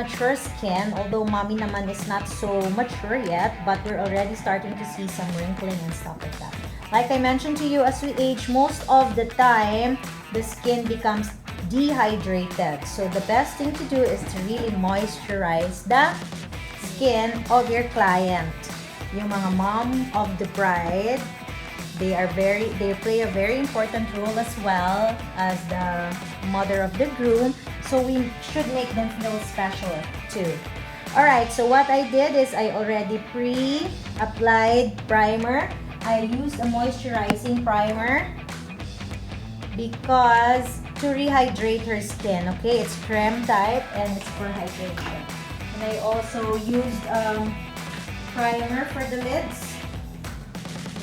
mature skin, although mommy naman is not so mature yet, but we're already starting to see some wrinkling and stuff like that. Like I mentioned to you, as we age, most of the time, the skin becomes dehydrated. So the best thing to do is to really moisturize the skin of your client. Yung mga mom of the bride, they play a very important role as well as the mother of the groom. So we should make them feel special too. Alright, so what I did is I already pre-applied primer. I used a moisturizing primer because to rehydrate her skin. Okay, it's creme type and it's for hydration. And I also used primer for the lids.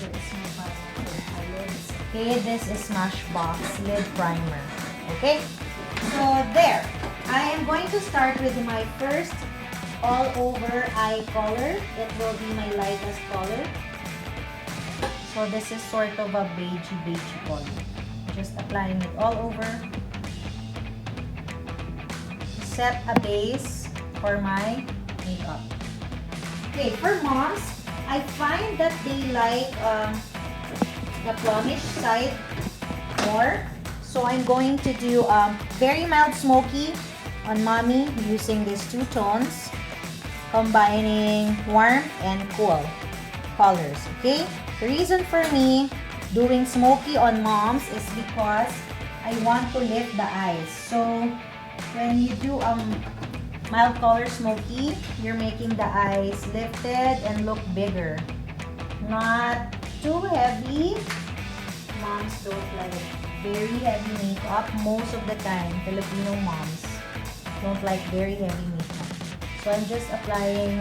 Here is my primer for my lids. Okay, this is Smashbox lid primer. Okay, so there. I am going to start with my first all over eye color. It will be my lightest color. So this is sort of a beigey color. Just applying it all over. Set a base for my makeup. Okay, for moms, I find that they like the plummish side more. So I'm going to do very mild smoky on mommy using these two tones, combining warm and cool colors. Okay, the reason for me doing smoky on moms is because I want to lift the eyes. So when you do mild color smoky, you're making the eyes lifted and look bigger. Not too heavy. Moms don't like very heavy makeup most of the time. Filipino moms don't like very heavy makeup. So I'm just applying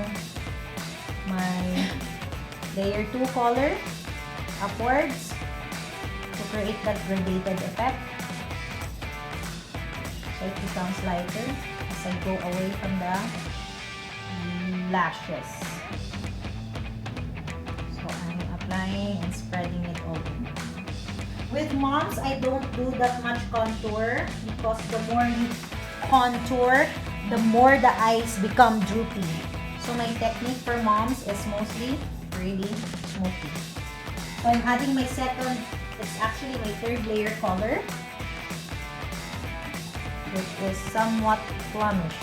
my layer 2 color upwards to create that gradated effect. So it becomes lighter as I go away from the lashes. So I'm applying and spreading it over. With moms, I don't do that much contour because the more you contour, the more the eyes become droopy. So my technique for moms is mostly really smoky. So I'm adding my second, it's actually my third layer color, which is somewhat plummish.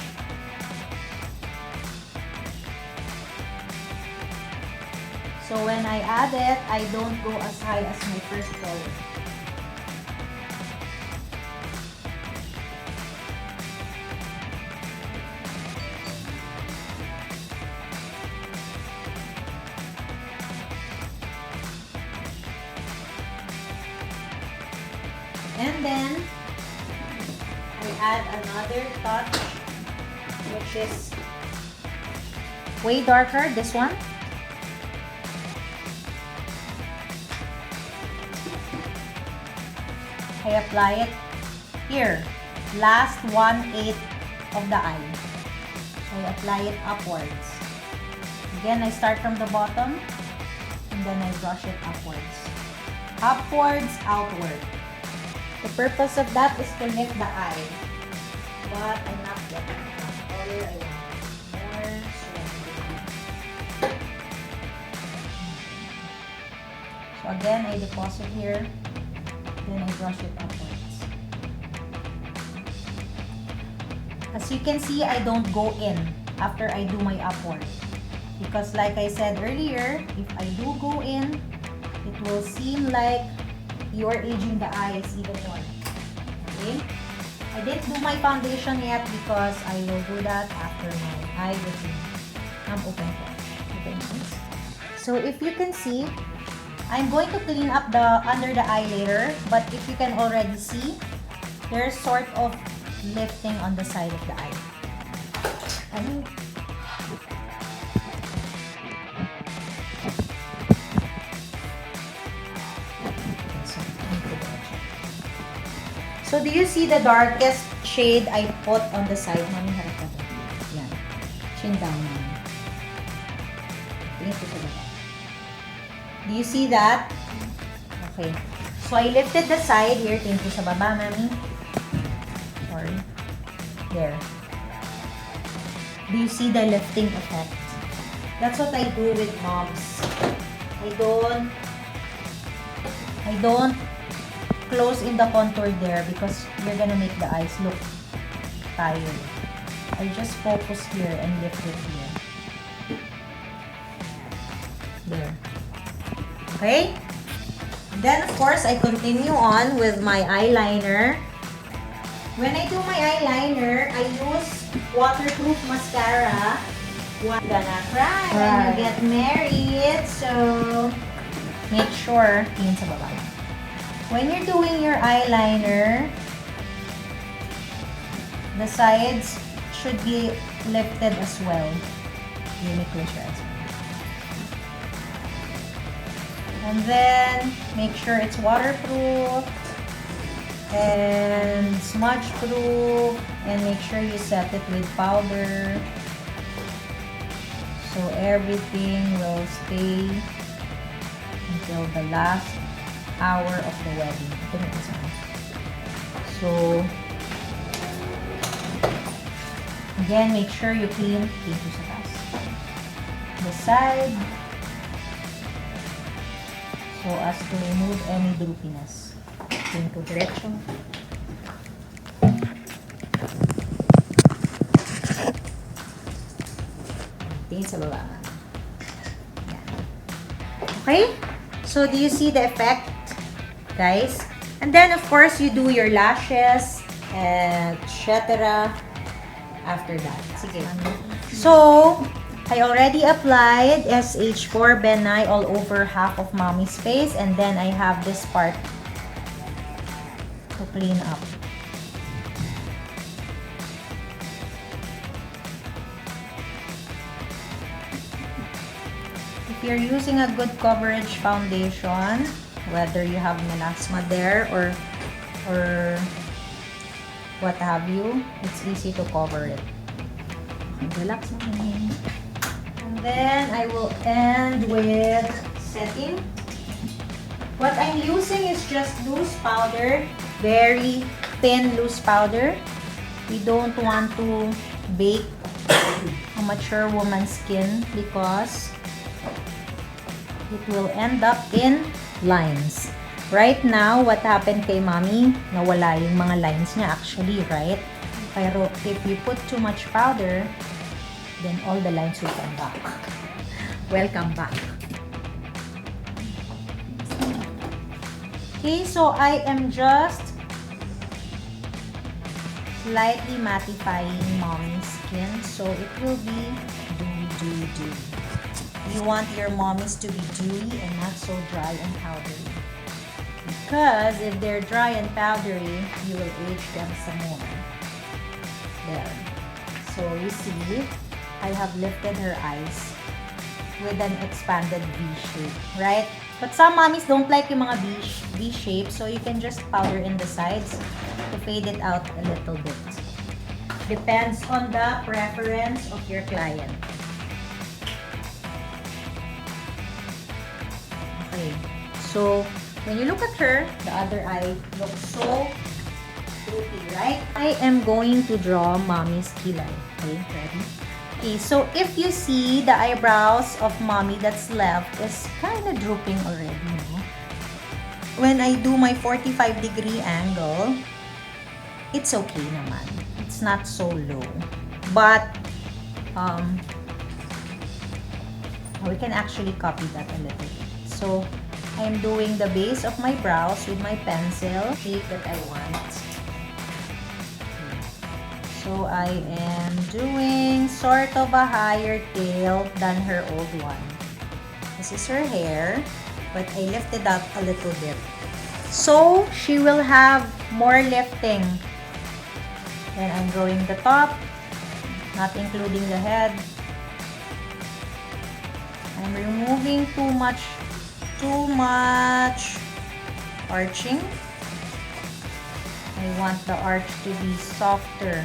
So when I add it, I don't go as high as my first color. And then I add another touch, which is way darker, this one. I apply it here, last 1/8 of the eye. So I apply it upwards. Again, I start from the bottom and then I brush it upwards. Upwards, outward. The purpose of that is to lift the eye. But I'm not getting enough color. I want more. So again, I deposit here. Then I brush it upwards. As you can see, I don't go in after I do my upward. Because like I said earlier, if I do go in, it will seem like you're aging the eyes even more. Okay? I didn't do my foundation yet because I will do that after my eye routine. I'm open for it. So if you can see, I'm going to clean up the under the eye later, but if you can already see, there's sort of lifting on the side of the eye. So do you see the darkest shade I put on the side? Mami, harap ka to. Yan. Chin down naman. Tingin ko sa baba. Do you see that? Okay. So I lifted the side here. Tingin ko sa baba, mami. Sorry. There. Do you see the lifting effect? That's what I do with moms. I don't close in the contour there because you're gonna make the eyes look tired. I just focus here and lift it here. There. Okay? Then, of course, I continue on with my eyeliner. When I do my eyeliner, I use waterproof mascara. You're gonna cry when you get married. So, make sure, tingin sa baba. When you're doing your eyeliner, the sides should be lifted as well. You may close your eyes. And then, make sure it's waterproof and smudge proof, and make sure you set it with powder so everything will stay until the last hour of the wedding. So, again, make sure you clean the side so as to remove any droopiness. Pinto diretso. Tingin sa baba. Okay? So, do you see the effect, guys? And then, of course, you do your lashes, etc. after that. Sige. So, I already applied SH4 Benai all over half of mommy's face, and then I have this part to clean up. If you're using a good coverage foundation, whether you have melasma there or what have you, it's easy to cover it. Relax naman. Then, I will end with setting. What I'm using is just loose powder, very thin loose powder. We don't want to bake a mature woman's skin because it will end up in lines. Right now, what happened kay mommy, nawala yung mga lines niya actually, right? Pero if you put too much powder, then all the lines will come back. Welcome back. Okay, so I am just slightly mattifying mommy's skin, so it will be dewy. You want your mommies to be dewy and not so dry and powdery. Because if they're dry and powdery, you will age them some more. There. So you see, I have lifted her eyes with an expanded V shape, right? But some mommies don't like yung mga V shape, so you can just powder in the sides to fade it out a little bit. Depends on the preference of your client. Okay, so when you look at her, the other eye looks so droopy, right? I am going to draw mommy's kilay. Okay, ready? Okay, so if you see the eyebrows of mommy that's left is kind of drooping already, no? When I do my 45-degree angle, it's okay naman. It's not so low. But, we can actually copy that a little bit. So, I'm doing the base of my brows with my pencil, shape that I want. So, I am doing sort of a higher tail than her old one. This is her hair, but I lifted up a little bit. So, she will have more lifting. Then, I'm drawing the top, not including the head. I'm removing too much arching. I want the arch to be softer.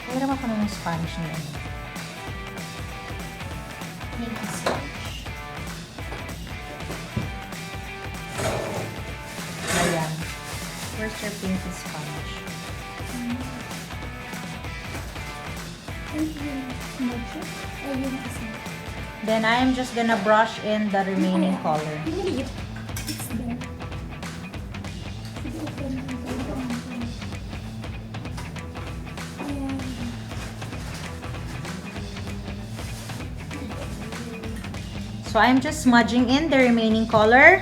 Kaya naman ko ng Spanish na yun. Make Spanish. Ayan. Where's your your pinky sponge. Then I am just gonna brush in the remaining color. So I'm just smudging in the remaining color.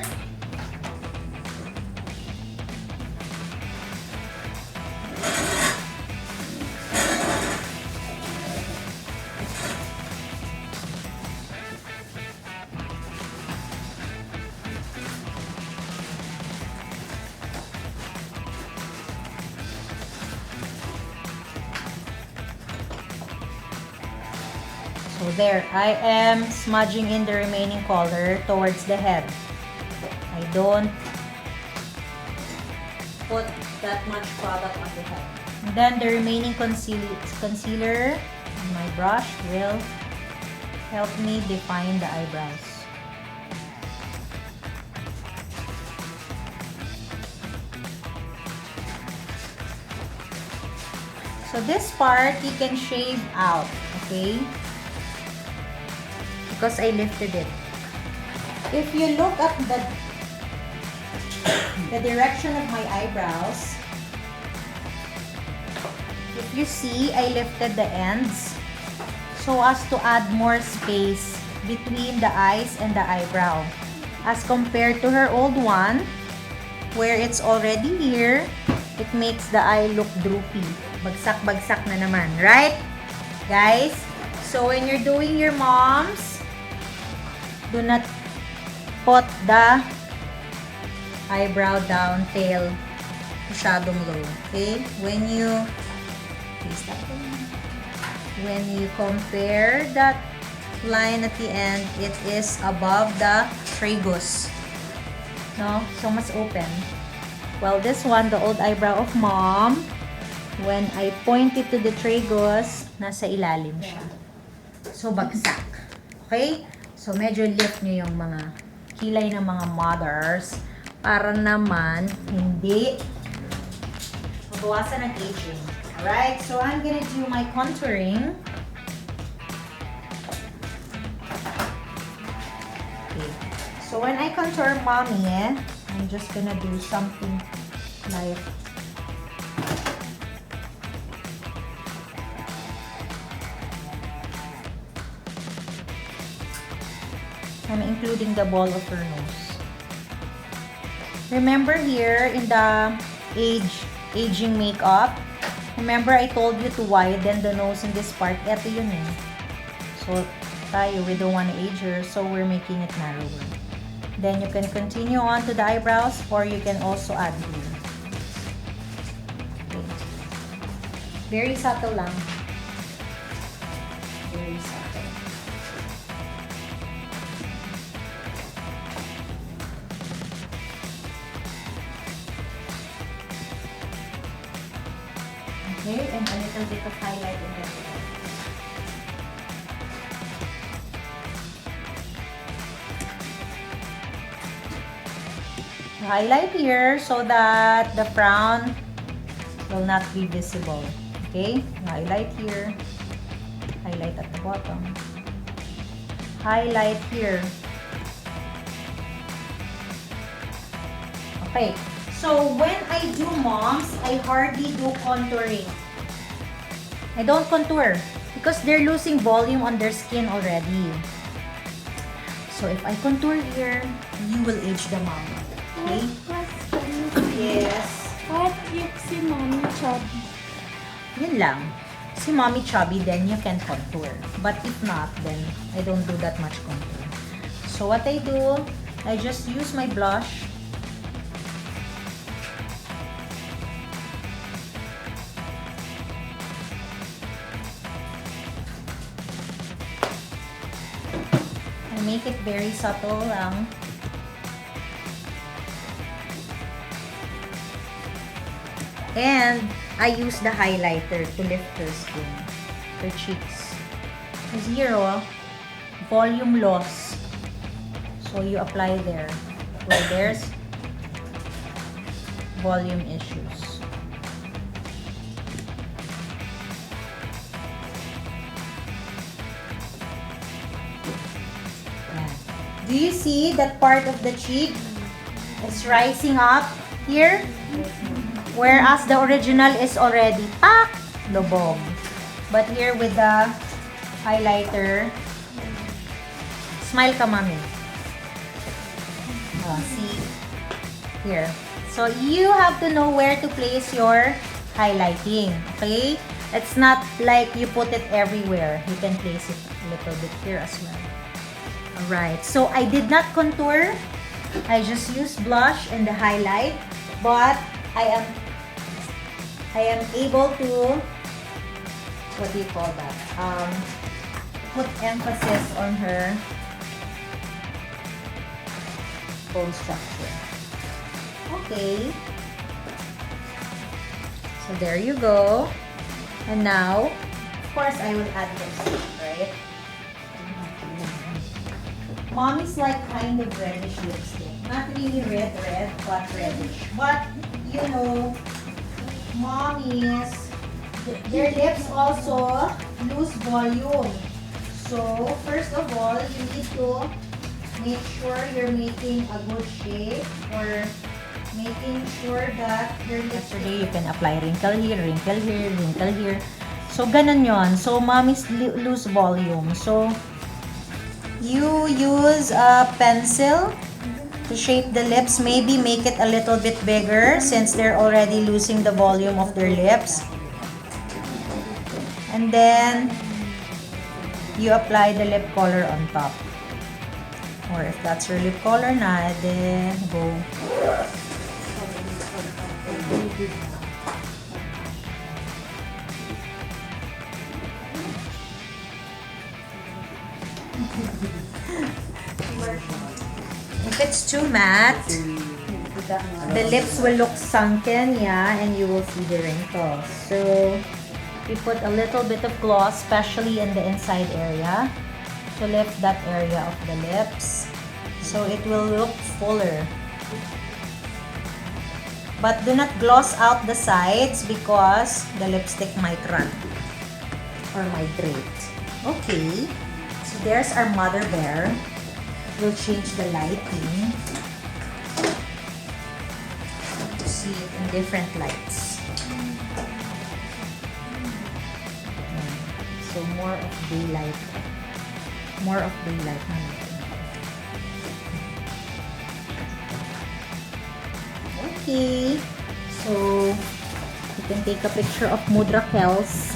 So there, I am smudging in the remaining color towards the head. I don't put that much product on the head. And then the remaining concealer on my brush will help me define the eyebrows. So this part, you can shave out, okay? Because I lifted it. If you look at the direction of my eyebrows, if you see, I lifted the ends so as to add more space between the eyes and the eyebrow. As compared to her old one, where it's already here, it makes the eye look droopy. Bagsak-bagsak na naman, right? Guys, so when you're doing your mom's, do not put the eyebrow down, tail masyadong low. Okay? When you compare that line at the end, it is above the tragus. No? So, mas open. Well, this one, the old eyebrow of mom, when I point it to the tragus, nasa ilalim siya. So, bagsak. Okay? So, medyo lift nyo yung mga kilay ng mga mothers para naman hindi mabawasan ng aging. Alright? So, I'm gonna do my contouring. Okay. So, when I contour mommy, I'm just gonna do something like I'm including the ball of her nose. Remember here in the aging makeup, remember I told you to widen the nose in this part. Ito yun eh. So tayo, we don't want to age her, so we're making it narrower. Then you can continue on to the eyebrows or you can also add here. Okay. Very subtle lang. Very subtle. Okay, and a little bit of highlight in that. Highlight here so that the frown will not be visible. Okay, highlight here, highlight at the bottom, highlight here. Okay. So, when I do moms, I hardly do contouring. I don't contour because they're losing volume on their skin already. So, if I contour here, you will age them out. Okay? Yes. What if si mommy chubby? Yun lang. Si mommy chubby, then you can contour. But if not, then I don't do that much contour. So, what I do, I just use my blush. Make it very subtle lang. And I use the highlighter to lift her skin, her cheeks. Zero, volume loss. So you apply there. Where there's volume issues. Do you see that part of the cheek is rising up here? Whereas the original is already lubog. But here with the highlighter, smile ka, mami. Oh, see? Here. So, you have to know where to place your highlighting. Okay? It's not like you put it everywhere. You can place it a little bit here as well. Alright, so I did not contour. I just used blush and the highlight, but I am able to, what do you call that? Put emphasis on her bone structure. Okay. So there you go. And now, of course, I will add lipstick, right? Mommy's like kind of reddish lipstick. Not really red, but reddish. But, you know, mommies, their lips also lose volume. So, first of all, you need to make sure you're making a good shape or making sure that your lips... Yesterday, you can apply wrinkle here, wrinkle here, wrinkle here. So, ganun yon. So, mommies lose volume. So, you use a pencil to shape the lips. Maybe make it a little bit bigger since they're already losing the volume of their lips. And then, you apply the lip color on top. Or if that's your lip color na, then go. If it's too matte, the lips will look sunken, yeah, and you will see the wrinkles. So, we put a little bit of gloss, especially in the inside area, to lift that area of the lips, so it will look fuller. But do not gloss out the sides because the lipstick might run or migrate. Okay, so there's our mother bear. We'll change the lighting to see it in different lights. So more of daylight. More of daylight. Okay. So you can take a picture of Mudra Kels.